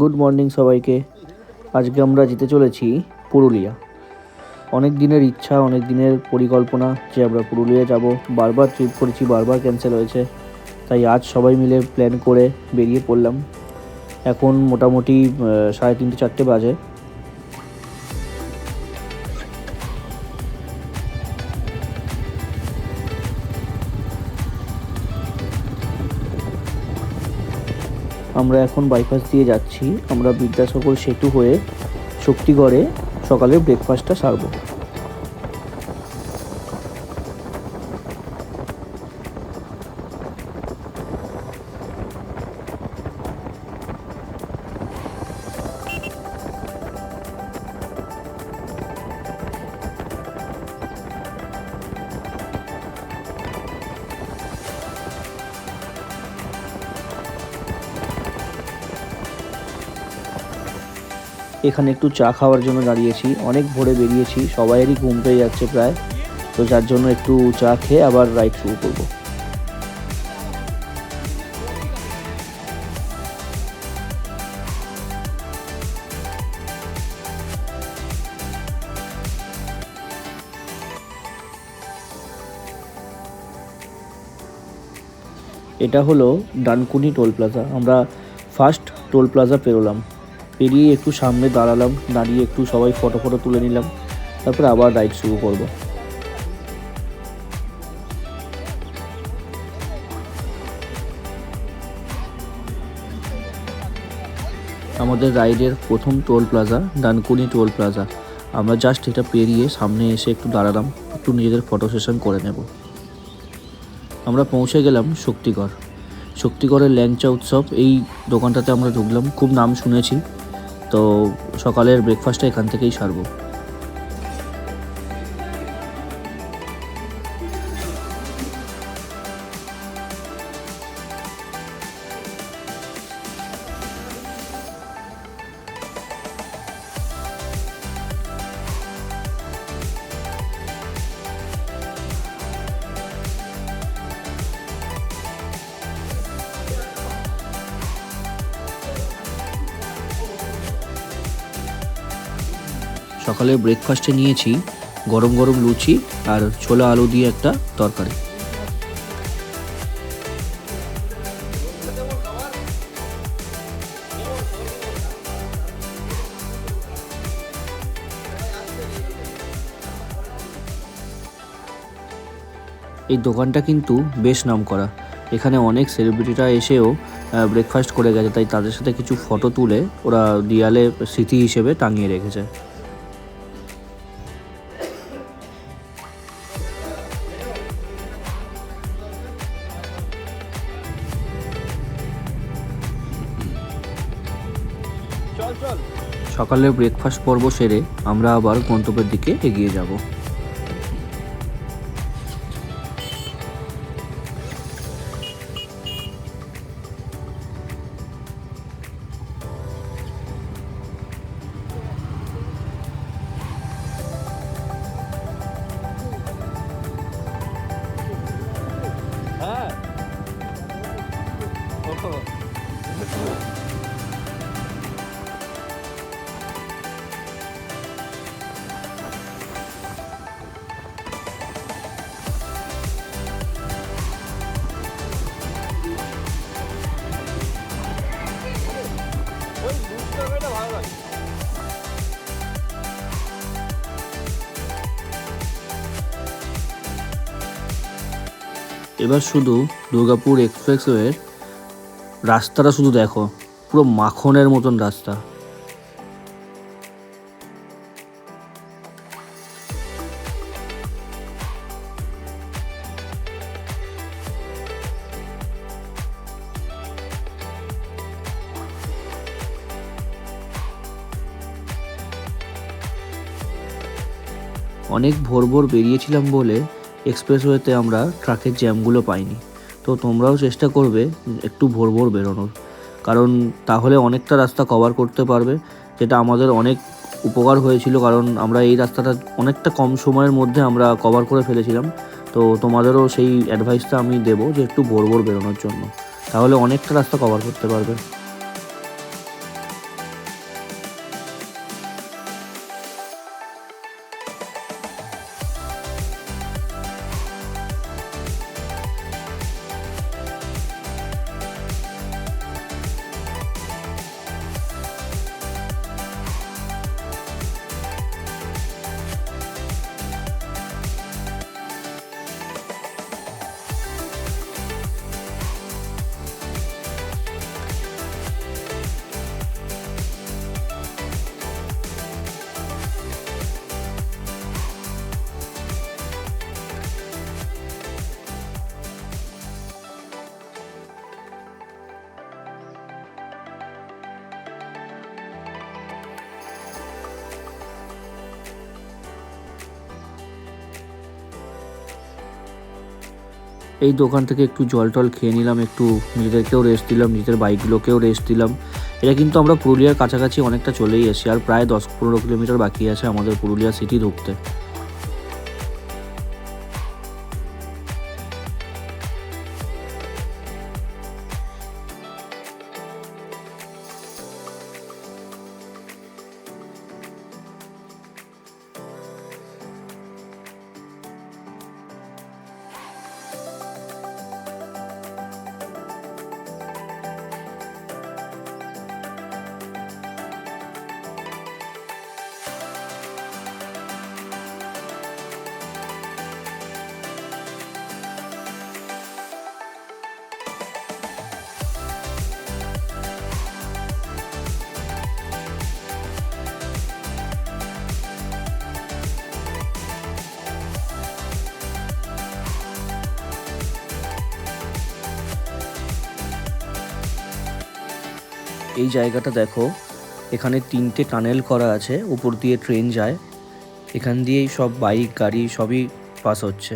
Good morning সবাইকে। আজকে আমরা যেতে চলেছি পুরুলিয়া। অনেক দিনের ইচ্ছা, অনেক দিনের পরিকল্পনা যে আমরা পুরুলিয়া যাব। বারবার ট্রিপ করেছি, বারবার ক্যান্সেল হয়েছে, তাই আজ সবাই মিলে প্ল্যান করে বেরিয়ে পড়লাম। এখন মোটামুটি 3:30-4টে বাজে। আমরা এখন বাইপাস দিয়ে যাচ্ছি। আমরা বিদ্যাসাগর সেতু হয়ে শক্তিগড়ে সকালে ব্রেকফাস্টটা সারবো। এখানে একটু চা খাওয়ার জন্য দাঁড়িয়েছি। অনেক ভোরে বেরিয়েছি, সবাইয়েরই ঘুম পেয়ে যাচ্ছে প্রায়, তো যার জন্য একটু চা খেয়ে আবার রাইড শুরু করব। এটা হলো ডানকুনি টোল প্লাজা। আমরা ফার্স্ট টোল প্লাজা পেরোলাম, পেরিয়ে একটু সামনে দাঁড়ালাম, দাঁড়িয়ে একটু সবাই ফটো তুলে নিলাম, তারপরে আবার রাইড শুরু করব। আমাদের রাইডের প্রথম toll plaza Dankuni toll plaza. আমরা জাস্ট এটা পেরিয়ে সামনে এসে একটু দাঁড়ালাম, একটু নিজেদের ফটো সেশন করে নেব। আমরা পৌঁছে গেলাম শক্তিগড়ের ল্যাংচা উৎসব, এই দোকানটাতে আমরা ঢুকলাম। খুব নাম শুনেছি, তো সকালের ব্রেকফাস্টটা এখান থেকেই সারবো। সকালে ব্রেকফাস্টে নিয়েছি গরম গরম লুচি আর ছোলা আলু দিয়ে একটা তরকারি। এই দোকানটা কিন্তু বেশ নামকরা। এখানে অনেক সেলিব্রিটিরা এসেও ব্রেকফাস্ট করে গেছে, তাই তাদের সাথে কিছু ফটো তুলে ওরা দেয়ালে স্মৃতি হিসেবে টাঙিয়ে রেখেছে। সকালের ব্রেকফাস্ট পর্ব সেরে আমরা আবার গন্তব্যের দিকে এগিয়ে যাব। এবার শুধু দুর্গাপুর এক্সপ্রেসওয়ের রাস্তাটা শুধু দেখো, পুরো মাখনের মতন রাস্তা। অনেক ভোর বেরিয়েছিলাম বলে এক্সপ্রেসওয়েতে আমরা ট্রাকের জ্যামগুলো পাইনি। তো তোমরাও চেষ্টা করবে একটু ভোর বেরোনোর, কারণ তাহলে অনেকটা রাস্তা কভার করতে পারবে, যেটা আমাদের অনেক উপকার হয়েছিল। কারণ আমরা এই রাস্তাটা অনেকটা কম সময়ের মধ্যে আমরা কভার করে ফেলেছিলাম। তো তোমাদেরও সেই অ্যাডভাইসটা আমি দেবো যে একটু ভোর বেরোনোর জন্য, তাহলে অনেকটা রাস্তা কভার করতে পারবে। এই দোকান থেকে একটু জল টল খেয়ে নিলাম, একটু নিজেদেরকেও রেস্ট দিলাম, নিজেদের বাইকগুলোকেও রেস্ট দিলাম। এটা কিন্তু আমরা পুরুলিয়ার কাছাকাছি অনেকটা চলেই এসেছি, আর প্রায় 10-15 কিলোমিটার বাকি আছে আমাদের পুরুলিয়া সিটি ঢুকতে। এই জায়গাটা দেখো, এখানে 3টে টানেল করা আছে, উপর দিয়ে ট্রেন যায়, এখান দিয়েই সব বাইক গাড়ি সবই পাস হচ্ছে।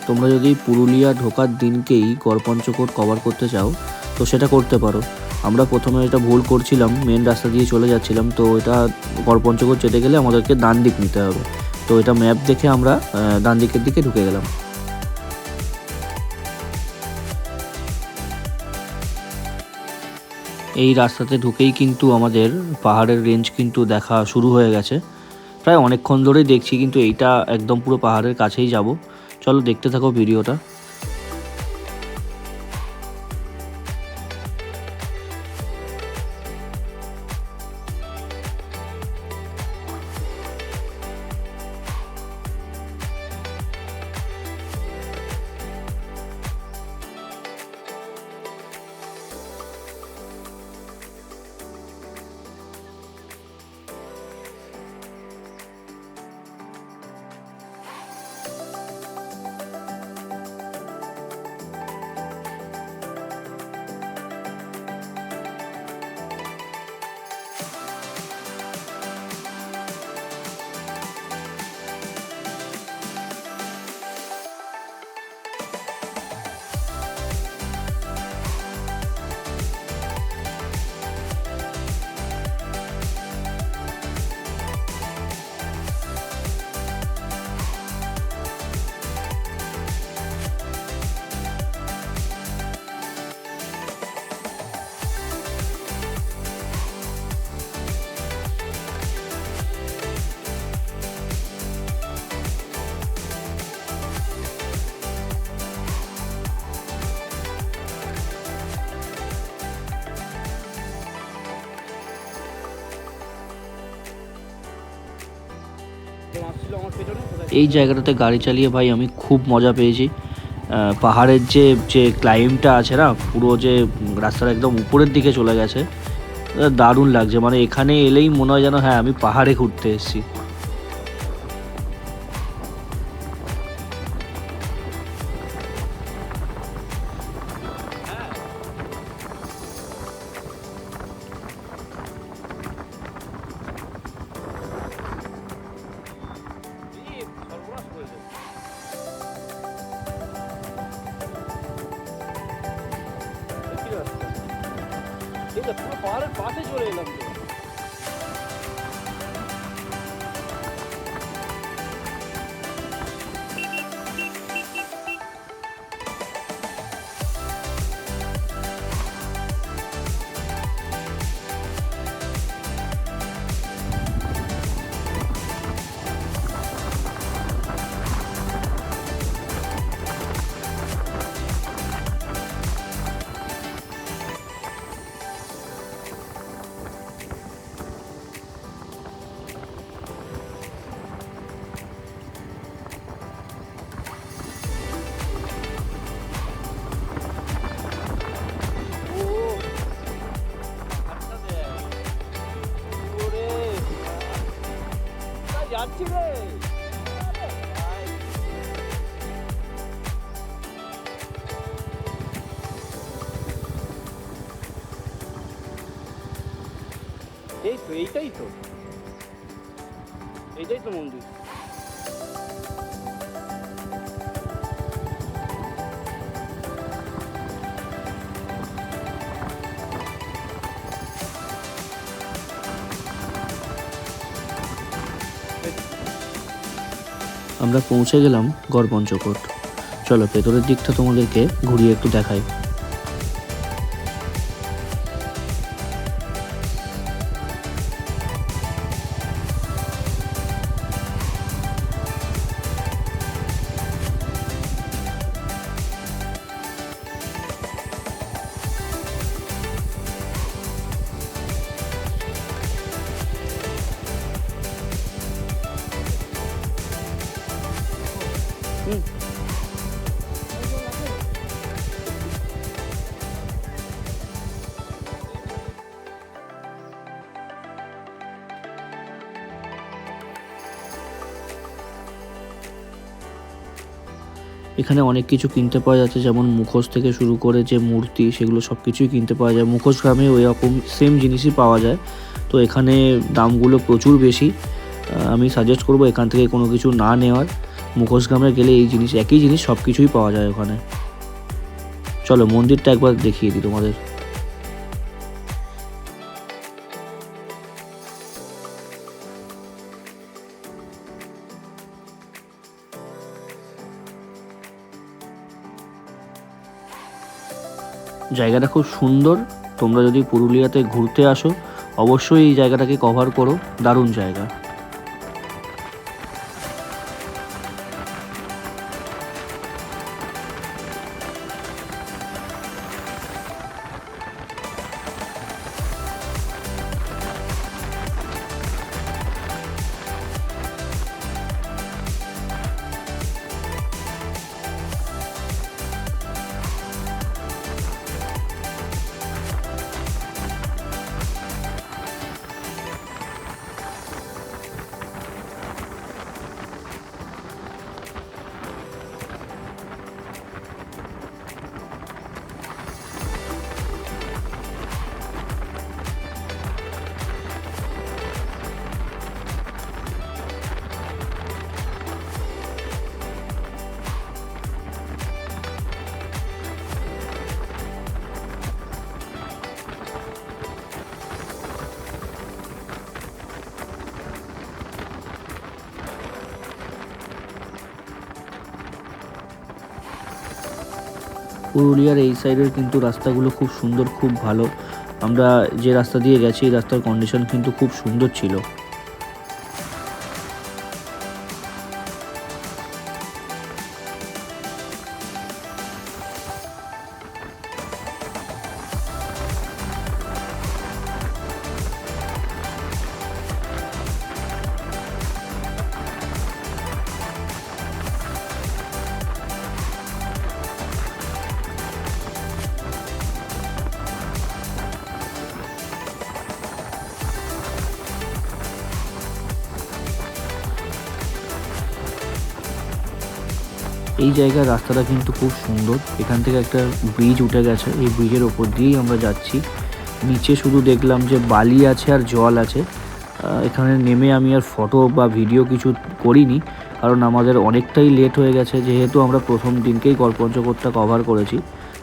তোমরা যদি পুরুলিয়া ঢোকার দিনকেই গড়পঞ্চকোট কভার করতে চাও তো সেটা করতে পারো। আমরা প্রথমে এটা ভুল করছিলাম, মেন রাস্তা দিয়ে চলে যাচ্ছিলাম, তো এটা গড়পঞ্চকোট যেতে গেলে আমাদেরকে ডান দিক নিতে হবে। তো এটা ম্যাপ দেখে আমরা ডান দিকের দিকে ঢুকে গেলাম। এই রাস্তাতে ঢুকেই কিন্তু আমাদের পাহাড়ের রেঞ্জ কিন্তু দেখা শুরু হয়ে গেছে। প্রায় অনেকক্ষণ ধরেই দেখছি, কিন্তু এইটা একদম পুরো পাহাড়ের কাছেই যাব। চলো দেখতে থাকো ভিডিওটা। এই জায়গাটাতে গাড়ি চালিয়ে ভাই আমি খুব মজা পেয়েছি। পাহাড়ের যে যে ক্লাইম্বটা আছে না, পুরো যে রাস্তাটা একদম উপরের দিকে চলে গেছে, দারুণ লাগছে। মানে এখানে এলেই মনে হয় যেন হ্যাঁ আমি পাহাড়ে ঘুরতে এসেছি। পুরো পাহাড়ের পাশে চলে এলাম তো। যাচ্ছি রে। এই তো এইটাই তো মন্দির। আমরা পৌঁছে গেলাম গড়পঞ্চকোট। চলো ভেতরের দিকটা তোমাদেরকে ঘুরিয়ে একটু দেখাই। এখানে অনেক কিছু কিনতে পাওয়া যাচ্ছে, যেমন মুখোশ থেকে শুরু করে যে মূর্তি, সেগুলো সব কিছুই কিনতে পাওয়া যায়। মুখোশ গ্রামে ওই রকম সেম জিনিসই পাওয়া যায়, তো এখানে দামগুলো প্রচুর বেশি। আমি সাজেস্ট করবো এখান থেকে কোনো কিছু না নেওয়ার। মুখোশ গ্রামে গেলে এই জিনিস, একই জিনিস সব কিছুই পাওয়া যায় ওখানে। চলো মন্দিরটা একবার দেখিয়ে দিই তোমাদের। জায়গাটা খুব সুন্দর। তোমরা যদি পুরুলিয়াতে ঘুরতে আসো অবশ্যই এই জায়গাটাকে কভার করো, দারুণ জায়গা। পুরুলিয়ার এই সাইডের কিন্তু রাস্তাগুলো খুব সুন্দর, খুব ভালো। আমরা যে রাস্তা দিয়ে গেছি এই রাস্তার কন্ডিশন কিন্তু খুব সুন্দর ছিল। এই জায়গার রাস্তাটা কিন্তু খুব সুন্দর। এখান থেকে একটা ব্রিজ উঠে গেছে, এই ব্রিজের ওপর দিয়েই আমরা যাচ্ছি। নিচে শুধু দেখলাম যে বালি আছে আর জল আছে। এখানে নেমে আমি আর ফটো বা ভিডিও কিছু করিনি, কারণ আমাদের অনেকটাই লেট হয়ে গেছে। যেহেতু আমরা প্রথম দিনকেই গড়পঞ্চকোটটা কভার করেছি,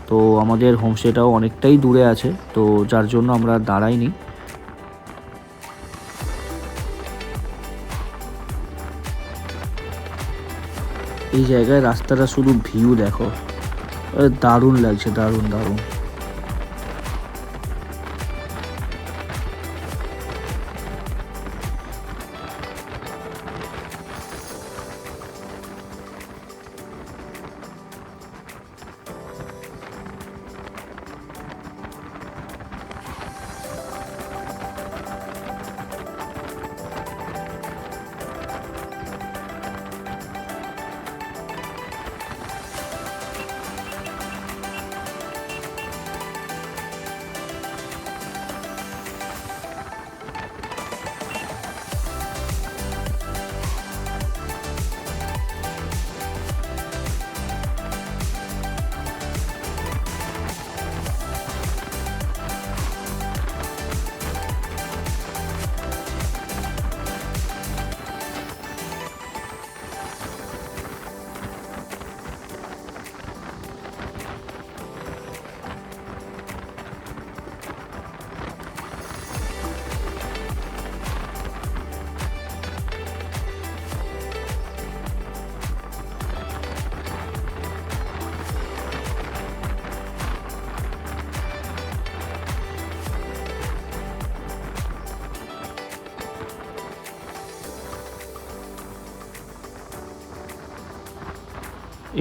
তো আমাদের হোমস্টেটাও অনেকটাই দূরে আছে, তো যার জন্য আমরা দাঁড়াইনি। এই জায়গায় রাস্তাটা শুধু ভিউ দেখো, দারুণ লাগছে, দারুণ দারুণ।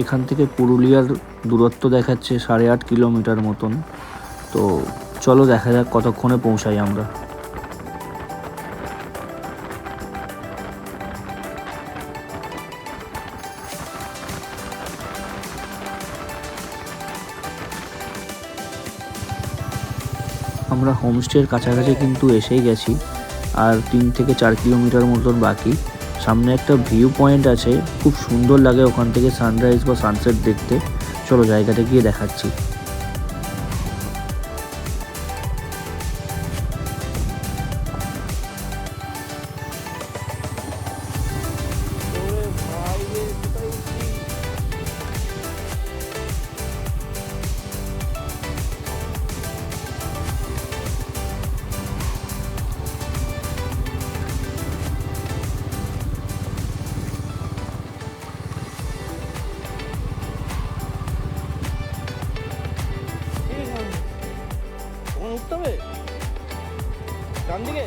এখান থেকে পুরুলিয়ার দূরত্ব দেখাচ্ছে 8.5 কিলোমিটার মতন। তো চলো দেখা যাক কতক্ষণে পৌঁছাই আমরা। আমরা হোমস্টের কাছাকাছি কিন্তু এসেই গেছি, আর 3 থেকে 4 কিলোমিটার মতন বাকি। সামনে একটা ভিউ পয়েন্ট আছে, খুব সুন্দর লাগে ওখান থেকে সানরাইজ বা সানসেট দেখতে। চলো জায়গাটা গিয়ে দেখাচ্ছি। উঠতে হবে ডান দিকে।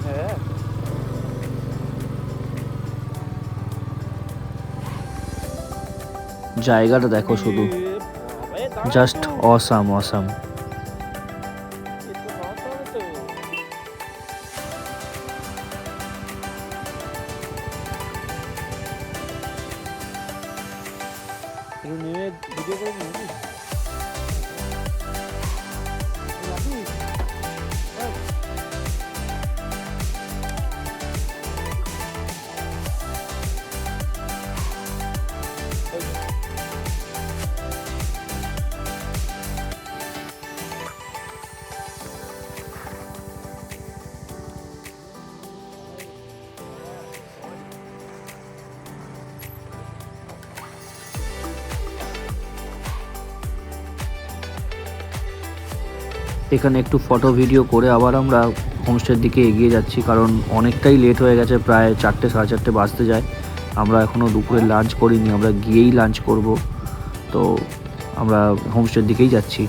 হ্যাঁ জায়গাটা দেখো শুধু, জাস্ট অসাম অসাম। নেমে ভিডিও করে নিবি এখানে একটু ফটো ভিডিও করে আবার আমরা হোমস্টের দিকে এগিয়ে যাচ্ছি, কারণ অনেকটাই লেট হয়ে গেছে, প্রায় 4টে 4:30 বাজতে যায়। আমরা এখনও দুপুরে লাঞ্চ করিনি, আমরা গিয়েই লাঞ্চ করব। তো আমরা হোমস্টের দিকেই যাচ্ছি।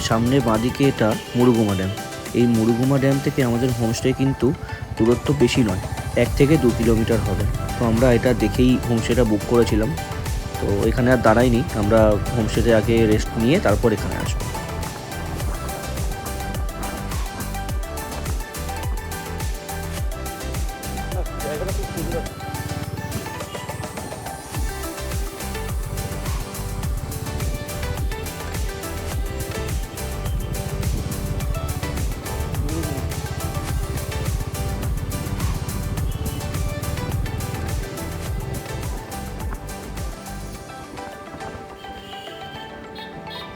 সামনে বাঁদিকে এটা মুরুগুমা ড্যাম। এই মুরুগুমা ড্যাম থেকে আমাদের হোমস্টে কিন্তু দূরত্ব বেশি নয়, 1 থেকে 2 কিলোমিটার হবে। তো আমরা এটা দেখেই হোমস্টেটা বুক করেছিলাম। তো এখানে আর দাঁড়াইনি, আমরা হোমস্টেতে আগে রেস্ট নিয়ে তারপর এখানে আসবো। জায়গাটা খুব সুন্দর আছে।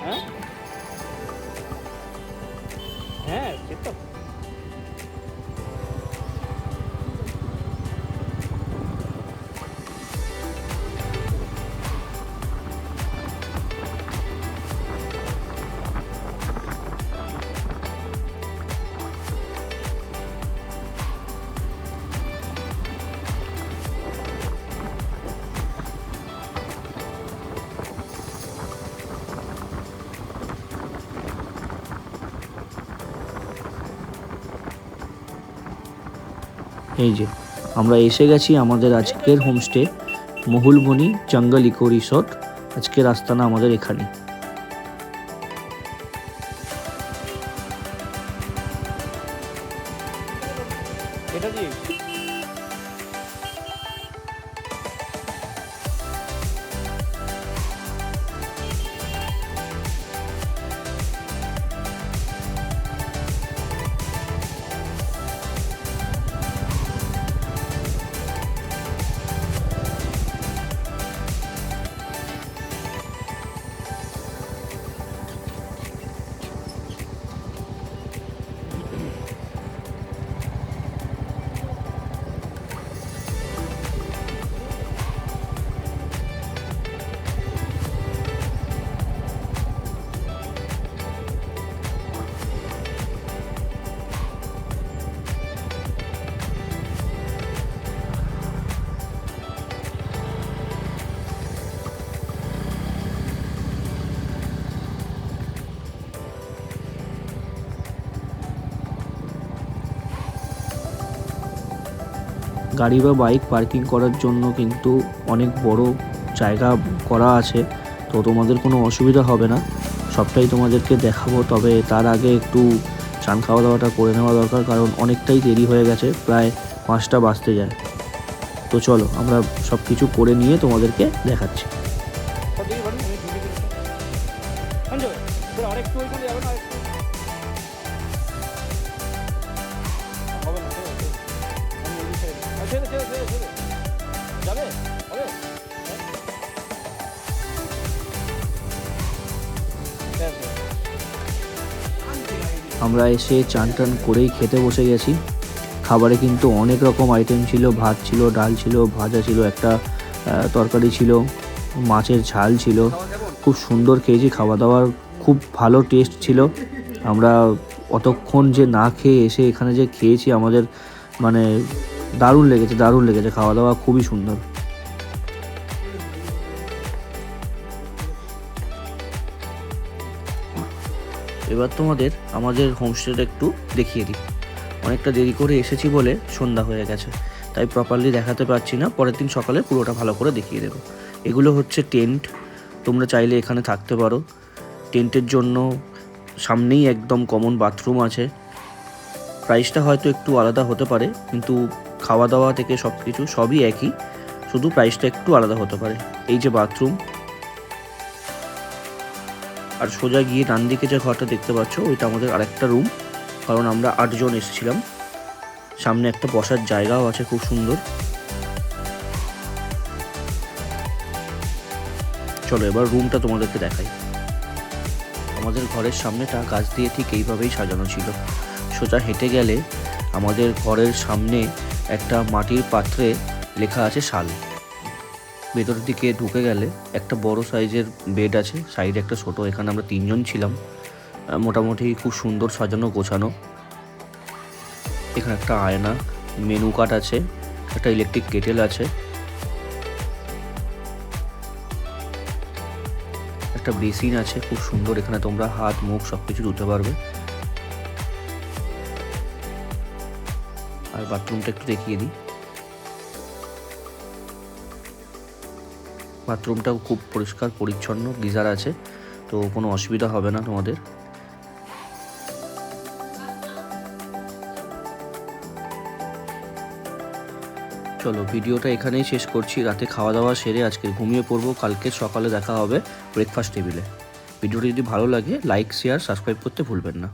হ্যাঁ হ্যাঁ সে তো এই যে আমরা এসে গেছি আমাদের আজকের হোমস্টে, মহুলবনি জঙ্গল ইকো রিসর্ট। আজকের আস্তানা আমাদের এখানে। এটা দিয়ে গাড়ি বা বাইক পার্কিং করার জন্য কিন্তু অনেক বড় জায়গা করা আছে, তো তোমাদের কোনো অসুবিধা হবে না। সবটাই তোমাদেরকে দেখাবো, তবে তার আগে একটু চান খাওয়া দাওয়াটা করে নেওয়া দরকার, কারণ অনেকটাই দেরি হয়ে গেছে, প্রায় 5টা বাজতে যায়। তো চলো আমরা সব কিছু করে নিয়ে তোমাদেরকে দেখাচ্ছি। কতদিন বাড়ি আমি ঢুকে দিলাম আনজো তোরা আরেকটু ওইখানে যাবে না আরেকটু হবে না আমি ওই দিকে ছেড়ে যাবে হবে হ্যাঁ আমরা এসে চান টান করেই খেতে বসে গেছি। খাবারে কিন্তু অনেক রকম আইটেম ছিল, ভাত ছিল, ডাল ছিল, ভাজা ছিল, একটা তরকারি ছিল, মাছের ঝাল ছিল। খুব সুন্দর খেয়েছি, খাওয়া দাওয়ার খুব ভালো টেস্ট ছিল। আমরা অতক্ষণ যে না খেয়ে এসে এখানে যে খেয়েছি, আমাদের মানে দারুণ লেগেছে। খাওয়া দাওয়া খুবই সুন্দর। এবার তোমাদের আমাদের হোমস্টেটা একটু দেখিয়ে দিই। অনেকটা দেরি করে এসেছি বলে সন্ধ্যা হয়ে গেছে, তাই প্রপারলি দেখাতে পারছি না। পরের দিন সকালে পুরোটা ভালো করে দেখিয়ে দেবো। এগুলো হচ্ছে টেন্ট, তোমরা চাইলে এখানে থাকতে পারো। টেন্টের জন্য সামনেই একদম কমন বাথরুম আছে। প্রাইসটা হয়তো একটু আলাদা হতে পারে, কিন্তু খাওয়া দাওয়া থেকে সব কিছু সবই একই, শুধু প্রাইসটা একটু আলাদা হতে পারে। এই যে বাথরুম, আর সোজা গিয়ে ডান দিকে যে ঘরটা দেখতে পাচ্ছ ওইটা আমাদের আরেকটা রুম, কারণ আমরা 8 জন এসেছিলাম। সামনে একটা বসার জায়গাও আছে খুব সুন্দর। চলো এবার রুমটা তোমাদেরকে দেখাই। আমাদের ঘরের সামনেটা গাছ দিয়ে ঠিক এইভাবেই সাজানো ছিল। সোজা হেঁটে গেলে আমাদের ঘরের সামনে একটা মাটির পাত্রে লেখা আছে শাল। ভেতরের দিকে ঢুকে গেলে একটা বড় সাইজের বেড আছে, সাইডে একটা ছোট। এখানে আমরা 3 জন ছিলাম। মোটামুটি খুব সুন্দর সাজানো গোছানো। এখানে একটা আয়না, মেনু কার্ড আছে, একটা ইলেকট্রিক কেটেল আছে, একটা বেসিন আছে খুব সুন্দর। এখানে তোমরা হাত মুখ সবকিছু ধুতে পারবে। আর বাথরুমটা একটু দেখিয়ে দিই। বাথরুমটাও খুব পরিষ্কার পরিচ্ছন্ন, গিজার আছে, তো কোনো অসুবিধা হবে না তোমাদের। চলো ভিডিওটা এখানেই শেষ করছি। রাতে খাওয়া দাওয়া সেরে আজকে ঘুমিয়ে পড়বো, কালকে সকালে দেখা হবে ব্রেকফাস্ট টেবিলে। ভিডিওটি যদি ভালো লাগে লাইক শেয়ার সাবস্ক্রাইব করতে ভুলবেন না।